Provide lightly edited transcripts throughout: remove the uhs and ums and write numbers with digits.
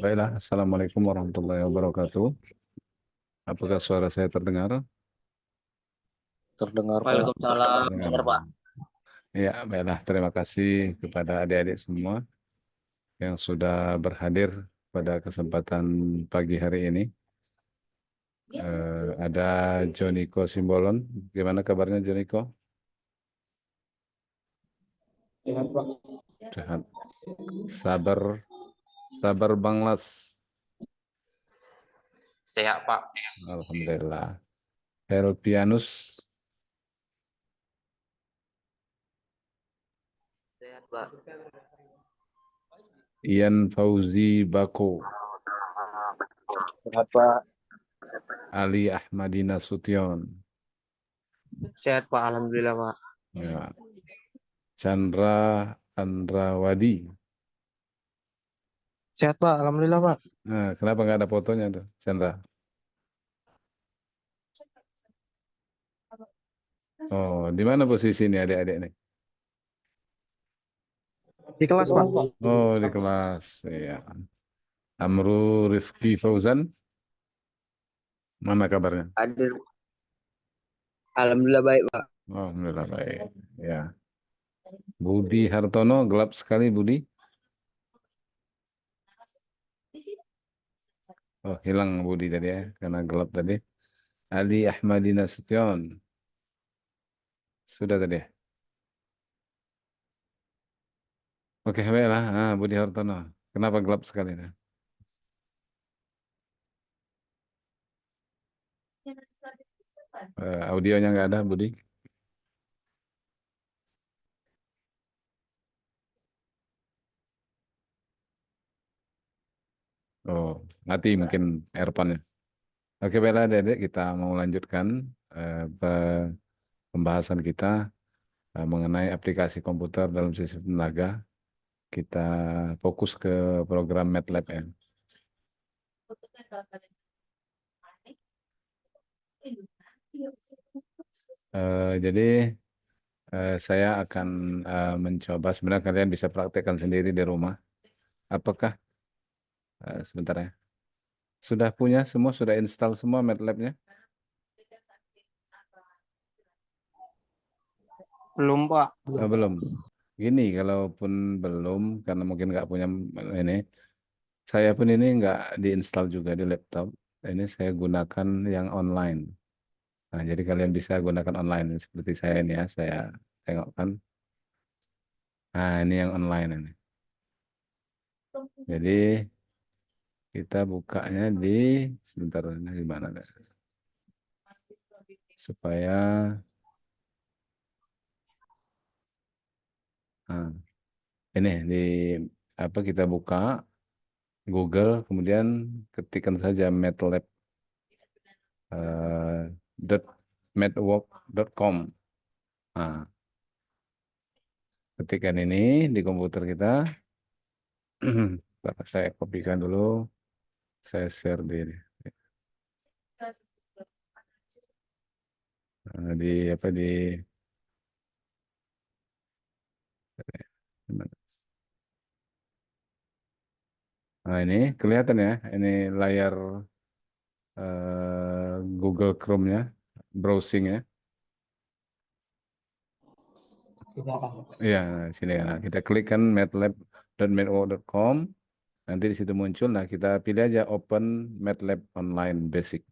Baiklah, Assalamualaikum warahmatullahi wabarakatuh. Apakah suara saya terdengar? Terdengar Pak. Waalaikumsalam. Terdengar. Dengar, Pak. Ya, baiklah. Terima kasih kepada adik-adik semua yang sudah berhadir pada kesempatan pagi hari ini. Ada Joniko Simbolon. Gimana kabarnya Joniko? Sehat, Pak. Sehat. Sabar, sabar Banglas. Sehat, Pak. Alhamdulillah. Helpianus. Sehat, Pak. Ian Fauzi Bako. Sehat, Pak. Ali Ahmadina Sution. Sehat, Pak. Alhamdulillah, Pak. Ya. Chandra Andrawadi. Sehat, Pak. Alhamdulillah, Pak. Nah, kenapa nggak ada fotonya tuh, Chandra? Oh, di mana posisi ini adik-adik nih? Di kelas, Pak. Oh, di kelas. Ya. Amru Rifki Fauzan. Mana kabarnya? Hadir. Alhamdulillah baik, Pak. Oh, alhamdulillah baik. Ya. Budi Hartono, gelap sekali Budi. Oh, hilang Budi tadi ya, karena gelap tadi. Ali Ahmadina Sution. Sudah tadi ya? Oke, baiklah. Ah, Budi Hartono. Kenapa gelap sekali? Audionya nggak ada, Budi. Oh, mati mungkin earphone-nya. Oke, baiklah adik-adik, kita mau lanjutkan pembahasan kita mengenai aplikasi komputer dalam sistem tenaga. Kita fokus ke program MATLAB ya. Jadi saya akan mencoba, sebenarnya kalian bisa praktekkan sendiri di rumah. Apakah sebentar ya? Sudah punya semua, sudah install semua MATLAB-nya? Belum, Pak. Belum. Gini, kalaupun belum, karena mungkin nggak punya ini, saya pun ini nggak diinstal juga di laptop. Ini saya gunakan yang online. Nah, jadi kalian bisa gunakan online seperti saya ini ya. Saya tengokkan. Nah, ini yang online ini. Jadi kita bukanya di sebentar ini di mana dah? Supaya nah, ini di apa kita buka Google, kemudian ketikkan saja MATLAB dot matwork.com. Nah, ketikkan ini di komputer kita. Saya kopikan dulu, saya share di apa di nah ini kelihatan ya, ini layar Google Chrome-nya, browsing-nya. Iya, sini ya. Nah, kita klik kan matlab.matwork.com. Nanti di situ muncul. Nah, kita pilih aja Open MATLAB Online Basic.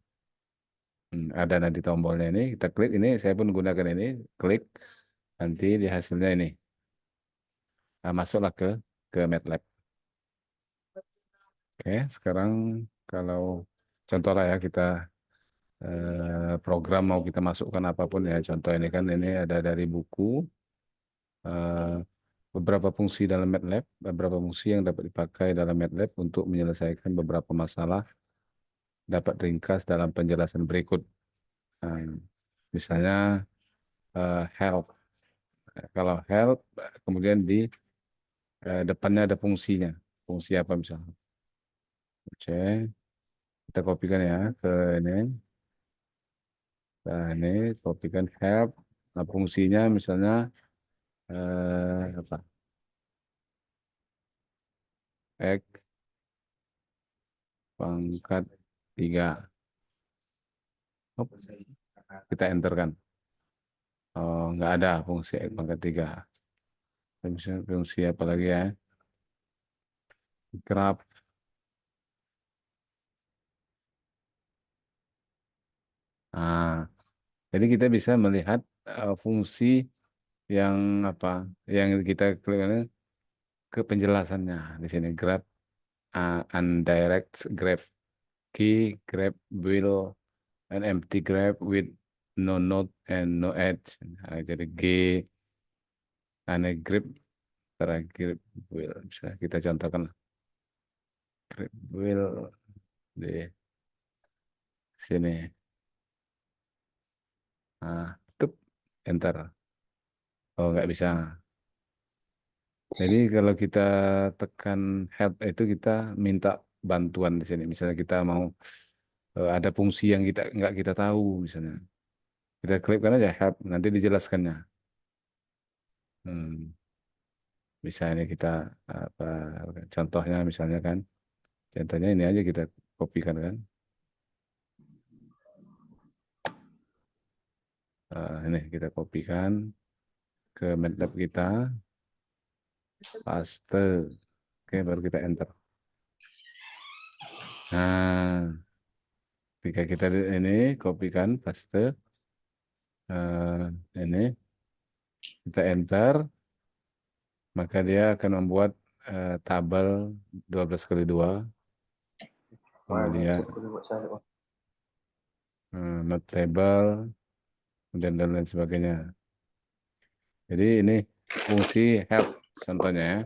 Ada nanti tombolnya ini. Kita klik ini. Saya pun gunakan ini. Klik. Nanti di hasilnya ini. Nah, masuklah ke MATLAB. Oke, sekarang kalau contoh lah ya kita program mau kita masukkan apapun ya. Contoh ini kan ini ada dari buku eh, beberapa fungsi dalam MATLAB, beberapa fungsi yang dapat dipakai dalam MATLAB untuk menyelesaikan beberapa masalah dapat ringkas dalam penjelasan berikut. Nah, misalnya help. Kalau help, kemudian di depannya ada fungsinya. Fungsi apa misalnya? Oke, kita kopikan ya ke ini. Nah, ini kopikan help. Nah, fungsinya misalnya apa? X pangkat 3. Hop, kita enter kan. Oh, nggak ada fungsi X pangkat 3. Misalnya fungsi apa lagi ya? Graph. Nah, jadi kita bisa melihat fungsi yang apa? Yang kita klik ini ke penjelasannya di sini. Graph, undirect graph, key, graph, wheel, an empty graph with no node and no edge. Nah, jadi G, ane grip, terakhir wheel. Bisa kita contohkan lah. Grip wheel di sini. Nah, tup, enter. Oh, nggak bisa. Jadi kalau kita tekan help itu kita minta bantuan di sini. Misalnya kita mau ada fungsi yang kita nggak kita tahu misalnya. Kita klik kan aja help, nanti dijelaskannya. Hmm, bisa ini kita apa contohnya misalnya kan. Contohnya ini aja kita kopikan kan. Ini kita kopikan ke MATLAB kita, paste. Oke, baru kita enter. Nah, ketika kita ini kopikan, paste, ini kita enter, maka dia akan membuat tabel 12 kali 2, kemudian not table, kemudian dan lain sebagainya. Jadi ini fungsi help contohnya ya.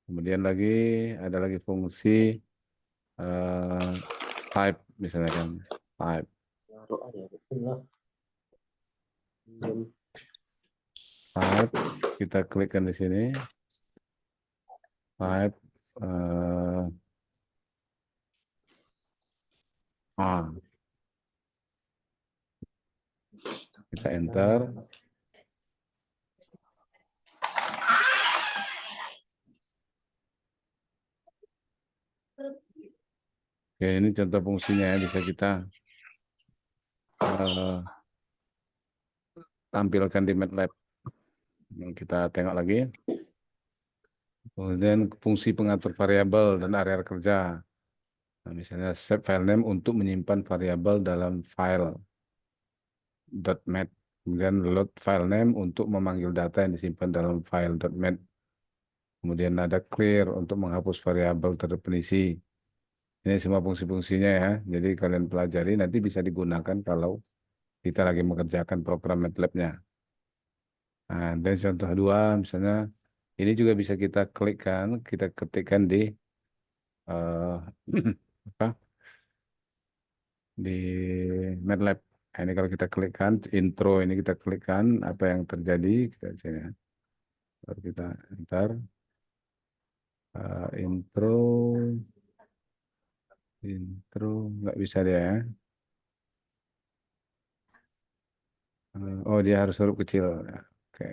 Kemudian lagi ada lagi fungsi eh, type misalnya kan type type kita klikkan di sini type A, kita enter. Oke, ini contoh fungsinya ya, bisa kita eh, tampilkan di MATLAB. Kita tengok lagi. Kemudian fungsi pengatur variabel dan area kerja. Nah, misalnya save file name untuk menyimpan variabel dalam file .mat. Kemudian load file name untuk memanggil data yang disimpan dalam file .mat. Kemudian ada clear untuk menghapus variabel terdefinisi. Ini semua fungsi-fungsinya ya. Jadi kalian pelajari nanti bisa digunakan kalau kita lagi mengerjakan program MATLAB-nya. Nah, dan contoh dua misalnya ini juga bisa kita klikkan, kita ketikkan di eh, apa? Di MATLAB. Nah, ini kalau kita klikkan intro ini kita klikkan apa yang terjadi kita sini ya. Baru kita enter intro nggak bisa dia ya. Oh dia harus huruf kecil. Ya, oke.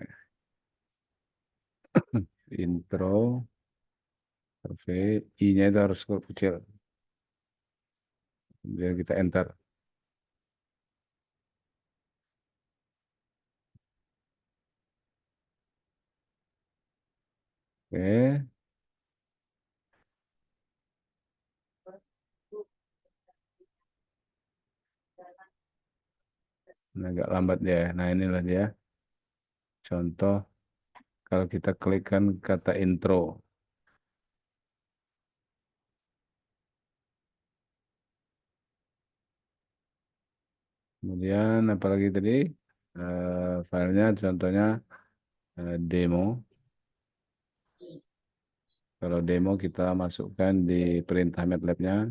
Intro survei I-nya itu harus huruf kecil. Kemudian kita enter. Oke. Nah, agak lambat dia. Nah, inilah dia. Contoh kalau kita klikkan kata intro. Kemudian apalagi tadi filenya contohnya demo. Kalau demo kita masukkan di perintah MATLAB-nya,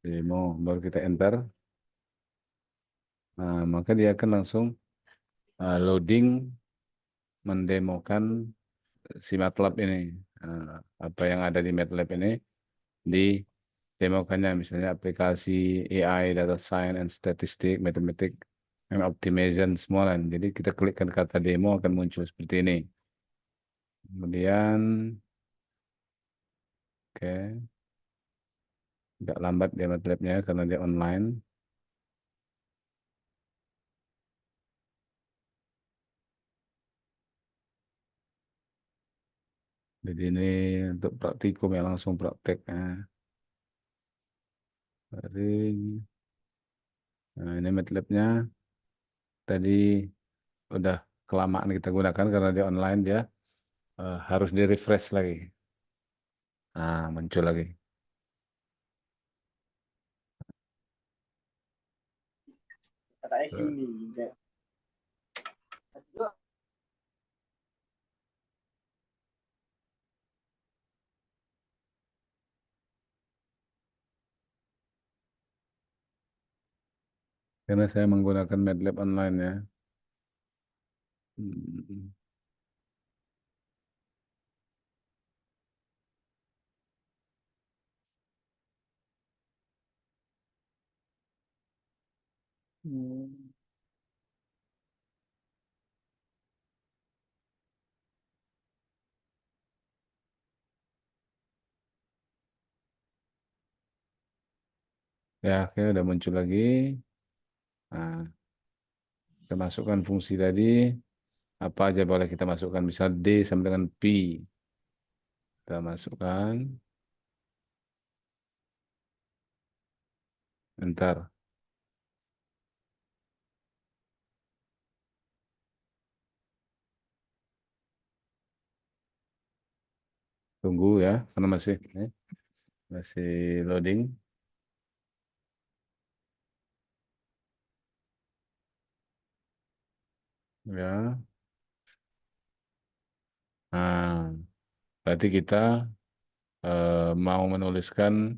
demo, baru kita enter. Nah, maka dia akan langsung loading mendemokan si MATLAB ini. Apa yang ada di MATLAB ini di demokannya, misalnya aplikasi AI, data science, and statistic, mathematics, and optimization semua kan. Jadi kita klikkan kata demo akan muncul seperti ini. Kemudian, oke, nggak lambat dia MATLAB-nya karena dia online. Jadi ini untuk praktikum ya, langsung prakteknya. Garing. Nah, ini MATLAB-nya tadi udah kelamaan kita gunakan karena dia online, dia harus di refresh lagi. Nah, muncul lagi. Tuh. Karena saya menggunakan MATLAB online ya. Hmm. Hmm. Ya, oke, udah muncul lagi. Nah, kita masukkan fungsi tadi. Apa aja boleh kita masukkan. Misal D sama dengan P. Kita masukkan. Enter. Tunggu ya, karena masih loading. Ya. Nah, berarti kita mau menuliskan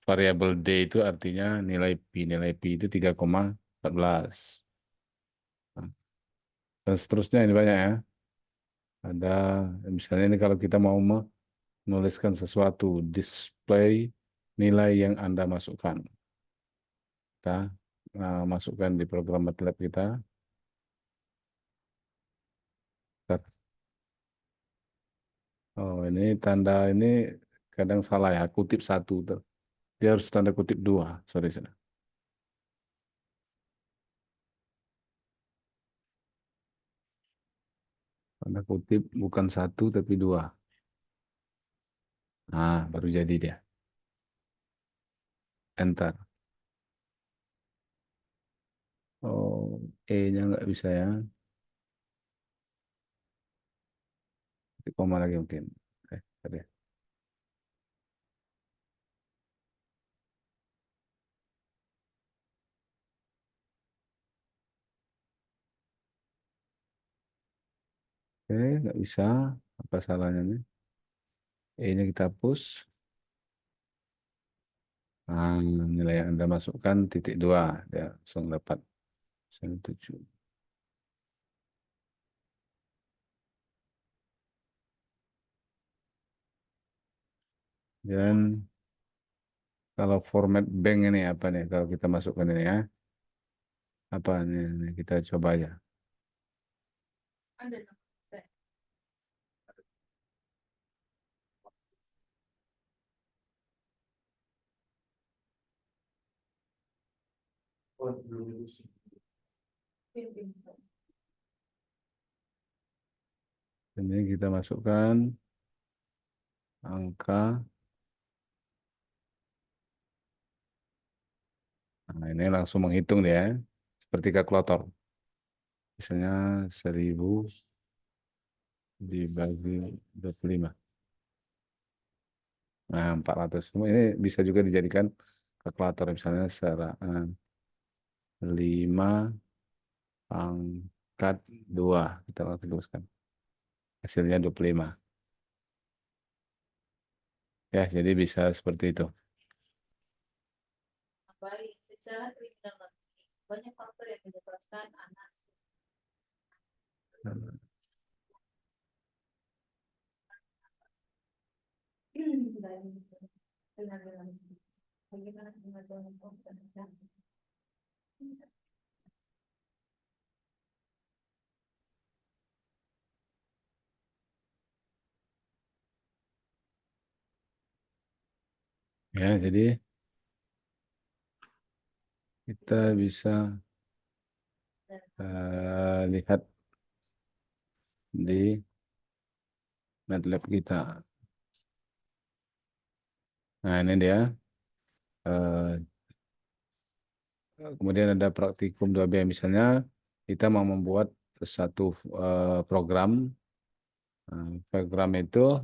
variabel D itu artinya nilai P. Nilai P itu 3,14. Nah, dan seterusnya ini banyak ya. Ada misalnya ini kalau kita mau menuliskan sesuatu, display nilai yang Anda masukkan. Kita masukkan di program MATLAB kita. Ntar. Oh, ini tanda ini kadang salah ya, kutip satu. Dia harus tanda kutip dua. Sorry, sorry. Tanda kutip bukan satu tapi dua. Nah, baru jadi dia. Enter. Oh, E-nya nggak bisa ya. Di koma lagi mungkin. Tadi. Oke, nggak bisa. Apa salahnya nih? E-nya kita hapus. Nah, nilai yang Anda masukkan titik dua. Dia langsung dapat 7. Dan kalau format bank ini apa nih? Kalau kita masukkan ini ya. Apa nih? Kita coba aja. Ini kita masukkan angka. Nah, ini langsung menghitung dia. Seperti kalkulator. Misalnya 1000 dibagi 25. Nah, 400. Ini bisa juga dijadikan kalkulator misalnya 5 pangkat 2 kita langsung tuliskan. Hasilnya 25. Ya, jadi bisa seperti itu. Baik, secara kriminologi, banyak faktor yang menyebabkan anak bagaimana pengetahuan komputer. Ya, jadi kita bisa lihat di MATLAB kita. Nah, ini dia. Eh, Kemudian ada praktikum 2B. Misalnya kita mau membuat satu program. Program itu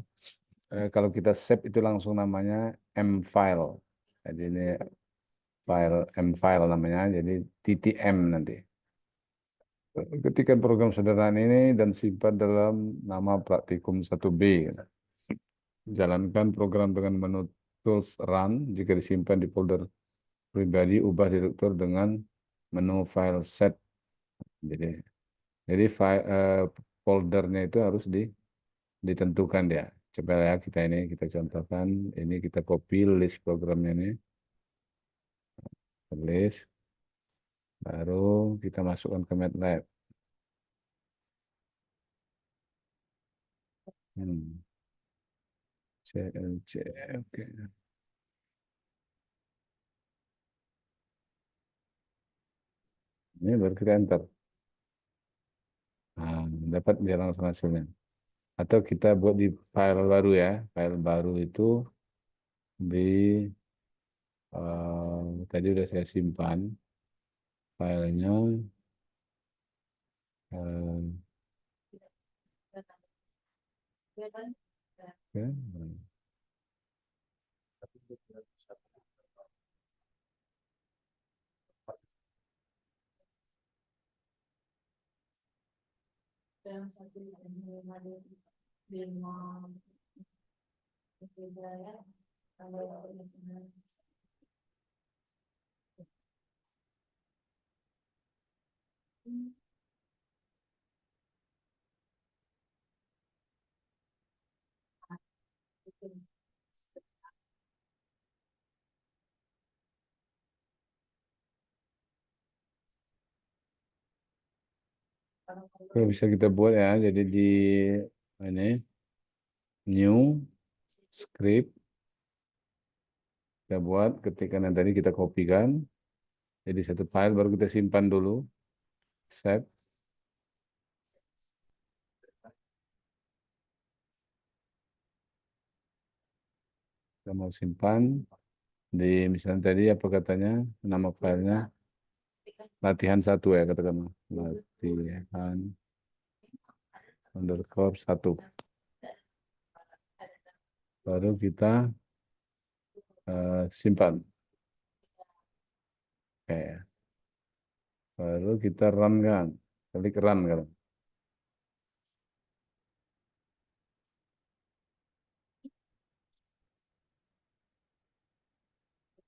kalau kita save itu langsung namanya M-file. Jadi ini file M-file namanya. Jadi TTM nanti. Ketikkan program sederhana ini dan simpan dalam nama praktikum 1B. Jalankan program dengan menu tools run. Jika disimpan di folder pribadi, ubah direktur dengan menu file set. Jadi foldernya itu harus ditentukan dia. Coba ya kita contohkan. Ini kita copy list programnya ini. List. Baru kita masukkan ke MATLAB. CLC, oke. Ini baru kita enter. Nah, dapat dia langsung hasilnya. Atau kita buat di file baru ya. File baru itu di tadi udah saya simpan filenya. Oke. Dalam satu lima berbeda ya, kalau misalnya Oke, bisa kita buat ya. Jadi di ini new script kita buat ketikan yang tadi kita kopikan. Jadi satu file baru kita simpan dulu. Save. Kita mau simpan di misalnya tadi apa katanya nama filenya latihan 1 ya katakanlah latihan underscore 1 baru kita simpan. Oke. Baru kita run kan, klik run kan.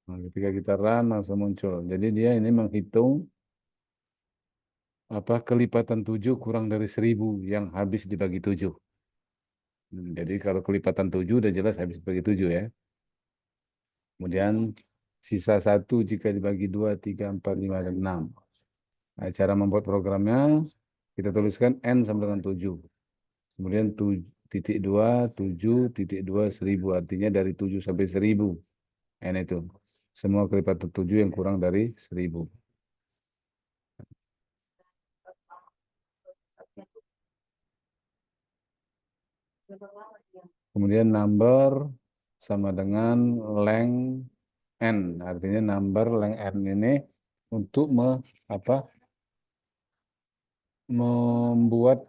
Nah, ketika kita run langsung muncul. Jadi dia ini menghitung apa kelipatan 7 kurang dari 1000 yang habis dibagi 7. Jadi kalau kelipatan 7 udah jelas habis dibagi 7 ya. Kemudian sisa 1 jika dibagi 2, 3, 4, 5, dan 6. Nah, cara membuat programnya kita tuliskan N sama dengan 7. Kemudian 7.2, 7.2, 1000. Artinya dari 7 sampai 1000. N itu. Semua kelipatan 7 yang kurang dari 1000. Kemudian number sama dengan length N. Artinya number length N ini untuk membuat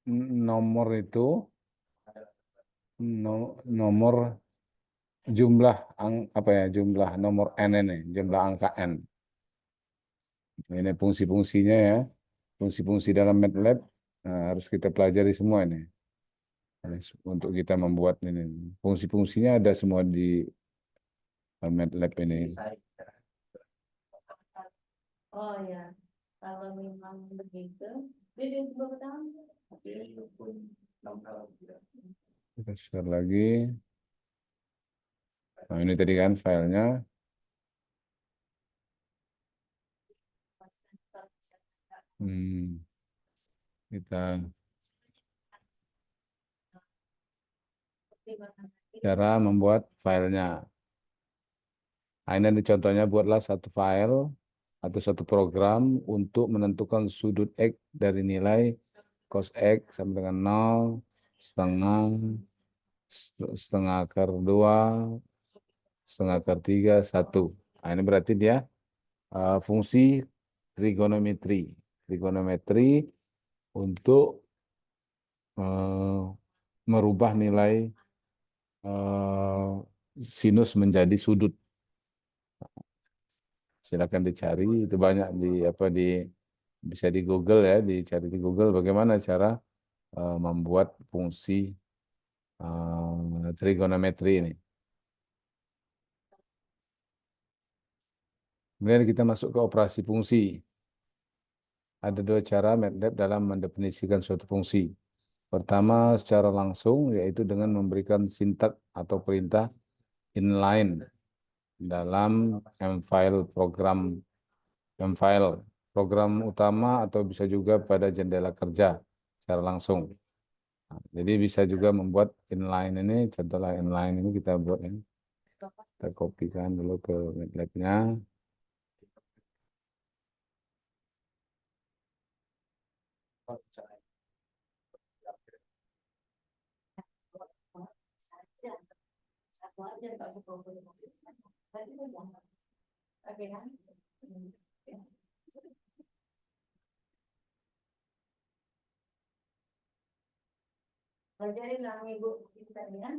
nomor itu nomor jumlah apa ya, jumlah nomor n ini, jumlah angka n. Ini fungsi-fungsinya ya, fungsi-fungsi dalam MATLAB harus kita pelajari semua ini. Ini untuk kita membuat ini. Fungsi-fungsinya ada semua di MATLAB ini. Oh ya, kalau memang begitu, dia berapa tahun? Kita share lagi. Nah, ini tadi kan filenya. Kita cara membuat filenya. Nah, ini ada contohnya, buatlah satu file atau satu program untuk menentukan sudut X dari nilai cos X sama dengan 0, setengah, setengah akar 2, setengah akar 3, 1. Nah, ini berarti dia fungsi trigonometri. Trigonometri untuk merubah nilai sinus menjadi sudut. Silakan dicari, itu banyak di apa bisa di Google ya, dicari di Google bagaimana cara membuat fungsi trigonometri ini. Kemudian kita masuk ke operasi fungsi. Ada dua cara MATLAB dalam mendefinisikan suatu fungsi. Pertama, secara langsung, yaitu dengan memberikan sintak atau perintah inline dalam mfile program utama, atau bisa juga pada jendela kerja secara langsung. Nah, jadi bisa juga membuat inline ini, contohnya inline ini kita buat ini. Kita kopikan dulu ke MATLAB-nya. Satu aja nggak usah kumpulin. Tadi kan jangan. Oke kan? Ya. Pelajarin lah ibu kita ya.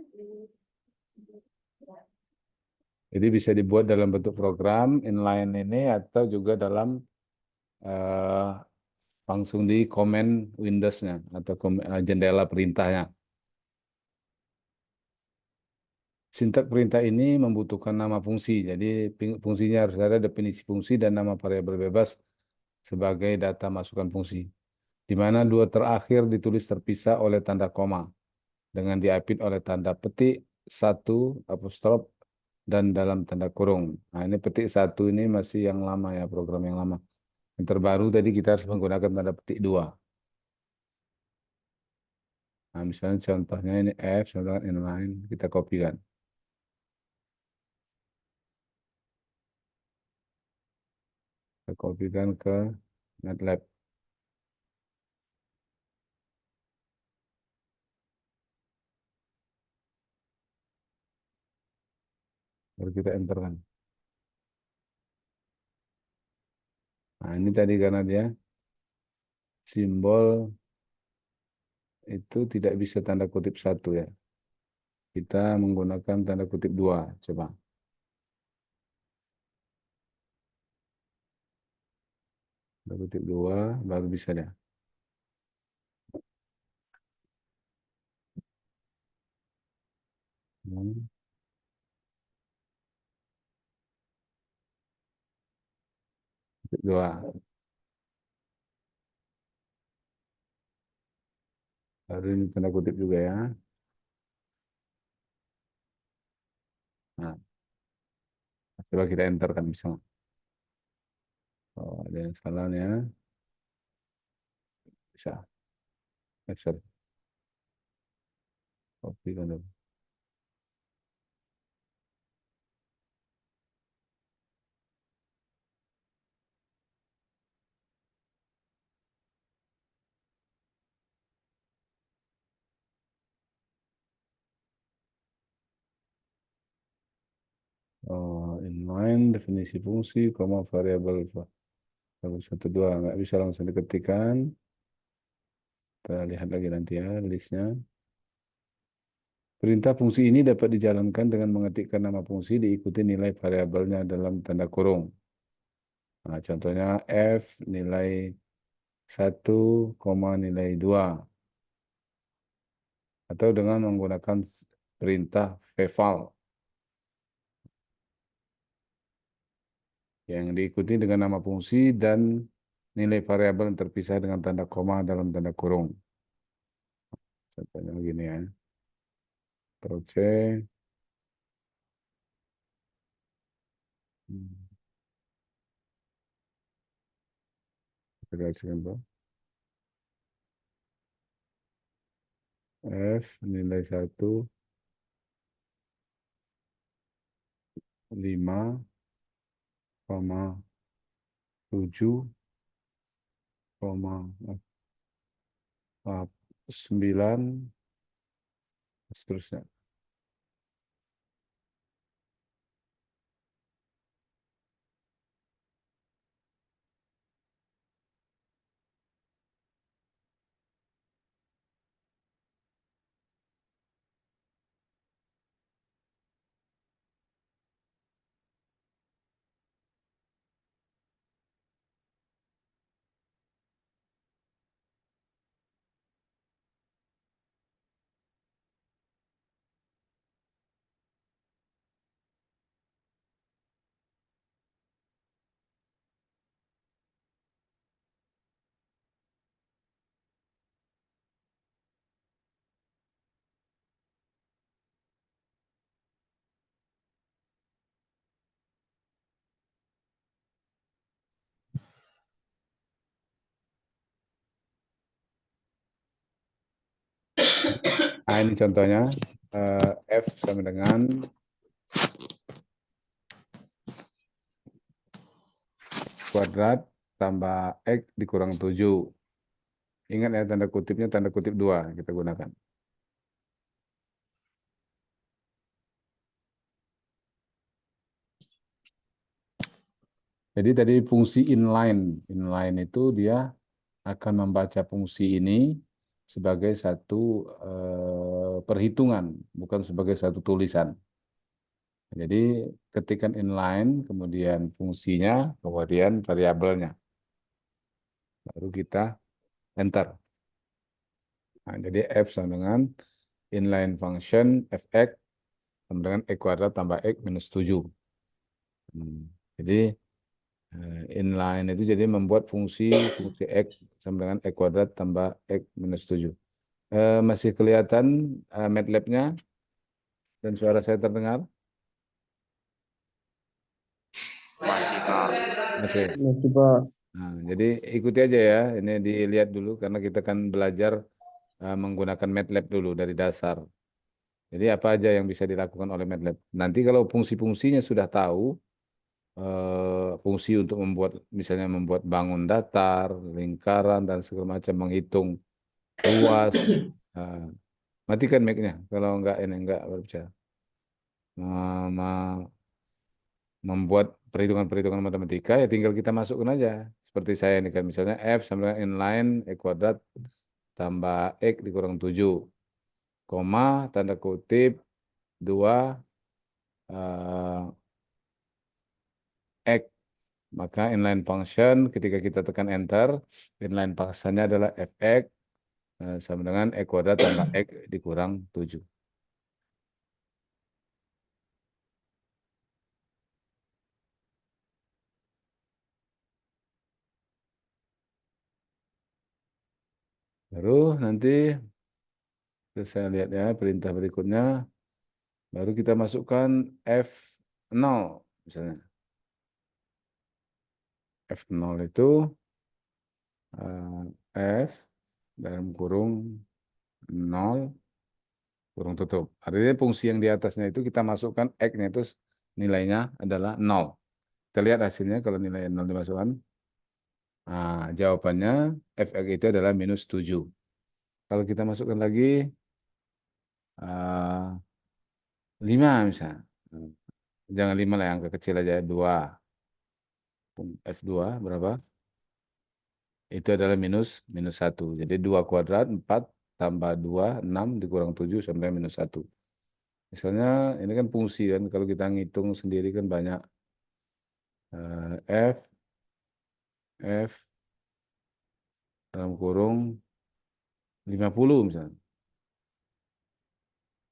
Jadi bisa dibuat dalam bentuk program inline ini, atau juga dalam langsung di command Windows-nya atau jendela perintahnya. Sintak perintah ini membutuhkan nama fungsi. Jadi fungsinya harus ada definisi fungsi dan nama variabel bebas sebagai data masukan fungsi, di mana dua terakhir ditulis terpisah oleh tanda koma dengan diapit oleh tanda petik 1 apostrof dan dalam tanda kurung. Nah, ini petik 1 ini masih yang lama ya, program yang lama. Yang terbaru tadi kita harus menggunakan tanda petik 2. Nah, misalnya contohnya ini F sama dengan inline, kita kopikan. Kita kopikan ke MATLAB. Baru kita enterkan. Nah, ini tadi karena dia simbol itu tidak bisa tanda kutip 1 ya. Kita menggunakan tanda kutip 2. Coba. Tanda kutip 2 baru bisa ya. Kutip 2. Baru ini tanda kutip juga ya. Nah, coba kita enter kan bisa. Oh, ada yang salah ya. Bisa. Sorry. Copy kan dulu. Oh, inline definisi fungsi, koma variabel variabel 1 2 nggak bisa langsung diketikkan. Kita lihat lagi nanti ya listnya. Perintah fungsi ini dapat dijalankan dengan mengetikkan nama fungsi diikuti nilai variabelnya dalam tanda kurung. Nah, contohnya F nilai 1, nilai 2. Atau dengan menggunakan perintah feval yang diikuti dengan nama fungsi dan nilai variabel yang terpisah dengan tanda koma dalam tanda kurung. Contohnya begini ya. Ctrl C. Kita lihat contoh. F nilai 1, 5, 7, 9, seterusnya. Nah, ini contohnya. F sama dengan kuadrat tambah X dikurang 7. Ingat ya, tanda kutipnya tanda kutip 2 kita gunakan. Jadi tadi fungsi inline. Inline itu dia akan membaca fungsi ini sebagai satu perhitungan, bukan sebagai satu tulisan. Jadi ketikan inline, kemudian fungsinya, kemudian variabelnya. Baru kita enter. Nah, jadi F sama dengan inline function fx sama dengan x kuadrat tambah x minus 7. Jadi inline itu jadi membuat fungsi x sama dengan x kuadrat tambah x minus 7. Masih kelihatan MATLAB-nya dan suara saya terdengar? Masih Pak. Masih. Masih Pak. Nah, jadi ikuti aja ya. Ini dilihat dulu karena kita kan belajar menggunakan MATLAB dulu dari dasar. Jadi apa aja yang bisa dilakukan oleh MATLAB. Nanti kalau fungsi-fungsinya sudah tahu, fungsi untuk membuat misalnya membuat bangun datar, lingkaran dan segala macam, menghitung luas. Matikan mic-nya kalau enggak berbicara. Membuat perhitungan-perhitungan matematika ya tinggal kita masukkan aja. Seperti saya ini kan misalnya F sama dengan inline X kuadrat tambah X dikurang 7, koma, tanda kutip 2 X. Maka inline function ketika kita tekan enter, inline functionnya adalah fx sama dengan X kuadrat tambah X dikurang 7. Baru nanti saya lihat ya perintah berikutnya. Baru kita masukkan F0 misalnya. F0 itu F dalam kurung 0 kurung tutup. Artinya fungsi yang di atasnya itu kita masukkan X-nya itu nilainya adalah 0. Kita lihat hasilnya kalau nilai 0 dimasukkan. Nah, jawabannya Fx itu adalah minus 7. Kalau kita masukkan lagi 5 misalnya. Jangan 5 lah, yang kecil aja 2. F2 berapa? Itu adalah minus 1. Jadi 2 kuadrat 4 tambah 2, 6 dikurang 7 sampai minus 1. Misalnya ini kan fungsi kan, kalau kita ngitung sendiri kan banyak. F dalam kurung 50 misalnya.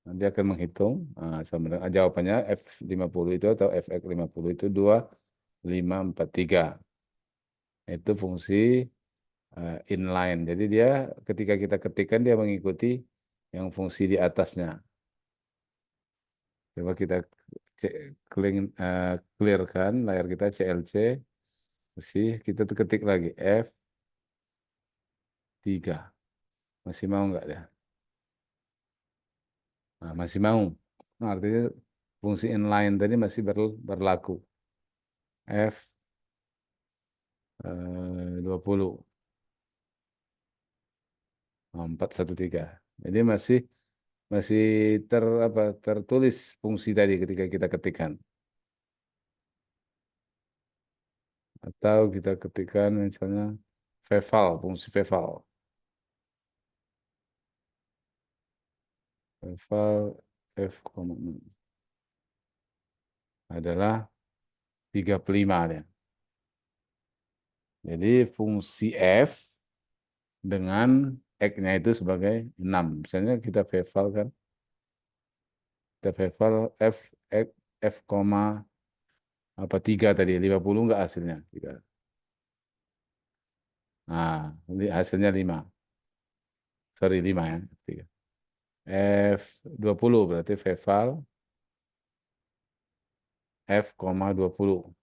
Nanti akan menghitung sama dengan jawabannya F50 itu atau Fx50 itu 2543. Itu fungsi inline. Jadi dia ketika kita ketikkan dia mengikuti yang fungsi di atasnya. Coba kita clearkan layar kita CLC bersih. Kita ketik lagi F3. Masih mau nggak ya? Nah, masih mau. Nah, artinya fungsi inline tadi masih berlaku. F 20 413. Jadi masih masih tertulis fungsi tadi ketika kita ketikkan. Atau kita ketikkan misalnya veval, fungsi veval. Veval F, adalah 35 ya. Jadi fungsi F dengan X-nya itu sebagai 6. Misalnya kita veval kan, kita veval F, X, F, 3 tadi, 50 enggak hasilnya? 3. Nah, ini hasilnya 5. Sorry, 5 ya. 3. F20 berarti veval F, 20.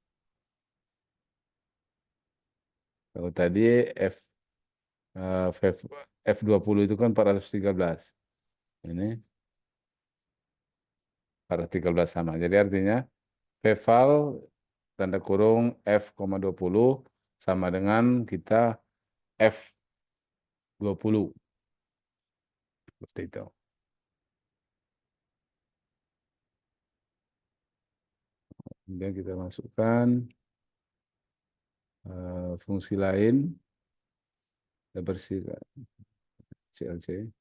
Kalau tadi F, F20 itu kan 413. Ini 413 sama. Jadi artinya veval tanda kurung F,20 sama dengan kita F20. Seperti itu. Kemudian kita masukkan fungsi lain. Kita bersihkan CLC.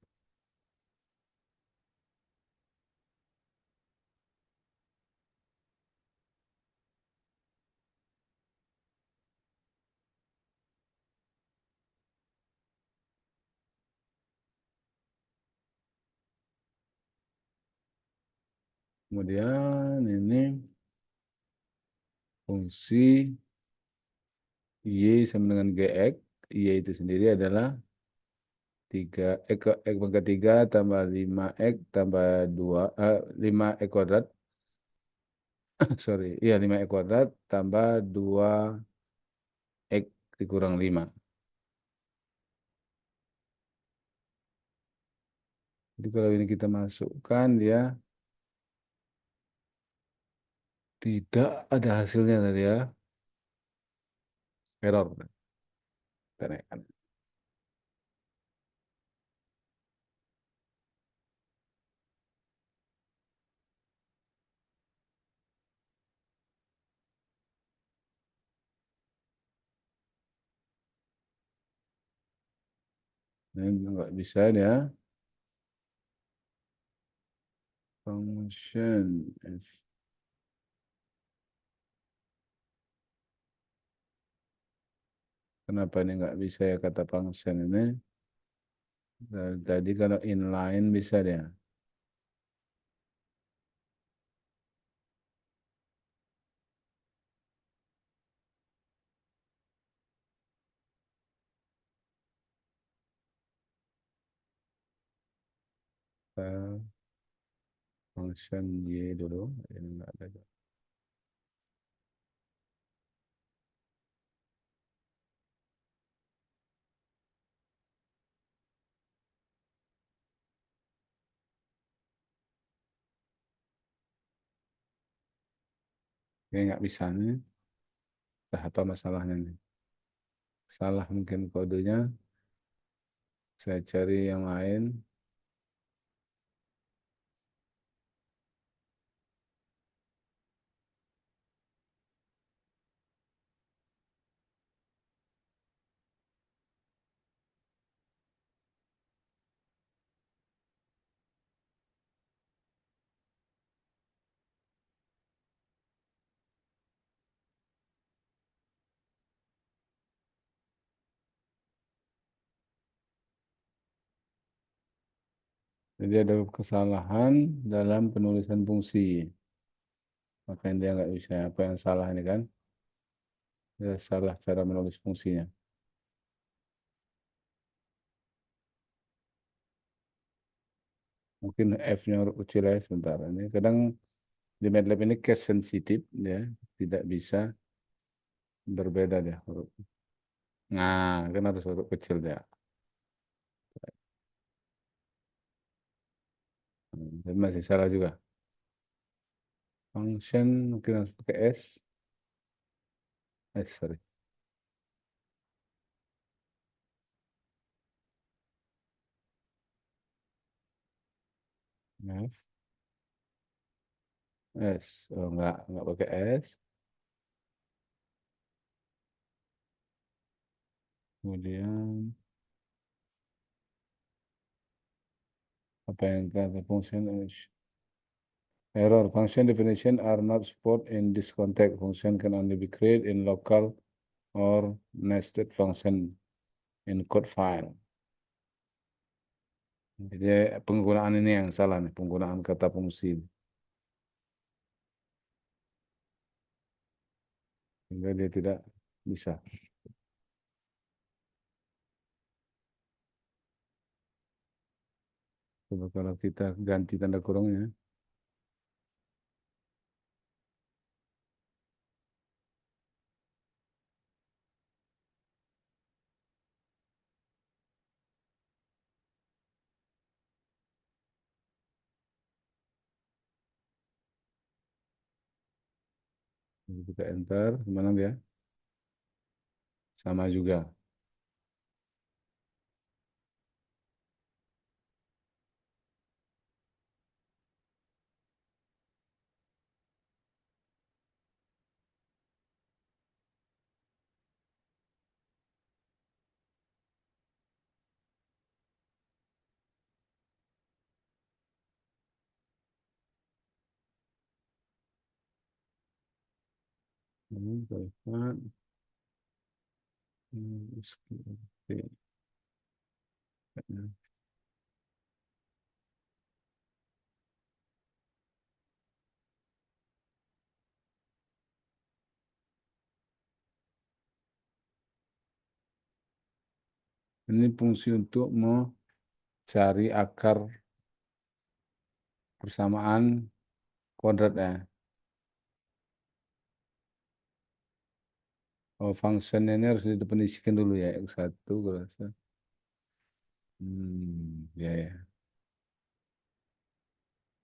Kemudian ini fungsi Y sama dengan GX. Y itu sendiri adalah 3 X pangkat 3 tambah 5X tambah 2 5X kuadrat. Sorry, iya 5X kuadrat tambah 2X dikurang 5. Jadi kalau ini kita masukkan dia tidak ada hasilnya tadi ya. Error. Kita naikkan. Ini nggak bisa ya. Function F. Kenapa ini nggak bisa ya kata function ini? Tadi kalau inline bisa dia. Eh, Function Y dulu. Ini nggak ada. Ini nggak bisa nih. Entah apa masalahnya nih. Salah mungkin kodenya. Saya cari yang lain. Jadi ada kesalahan dalam penulisan fungsi. Makanya dia nggak bisa. Apa yang salah ini kan? Dia salah cara menulis fungsinya. Mungkin F-nya huruf kecil ya sebentar. Ini kadang di MATLAB ini case sensitif, ya, tidak bisa berbeda dia huruf. Nah, kan harus huruf kecil ya. Tapi masih salah juga. Function mungkin harus pakai S. Sorry. Maaf. S. Oh, enggak pakai S. Kemudian apa yang kata function is error. Function definition are not support in this context. Function can only be created in local or nested function in code file. Jadi penggunaan ini yang salah nih, penggunaan kata fungsi. Sehingga dia tidak bisa. Coba kalau kita ganti tanda kurungnya. Kita enter, mana dia? Sama juga. Telepon. Oke. Ini fungsi untuk mencari akar persamaan kuadrat ya. Oh, function ini harus didefinisikan dulu ya, X1 gue rasa. Ya ya.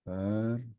Bentar.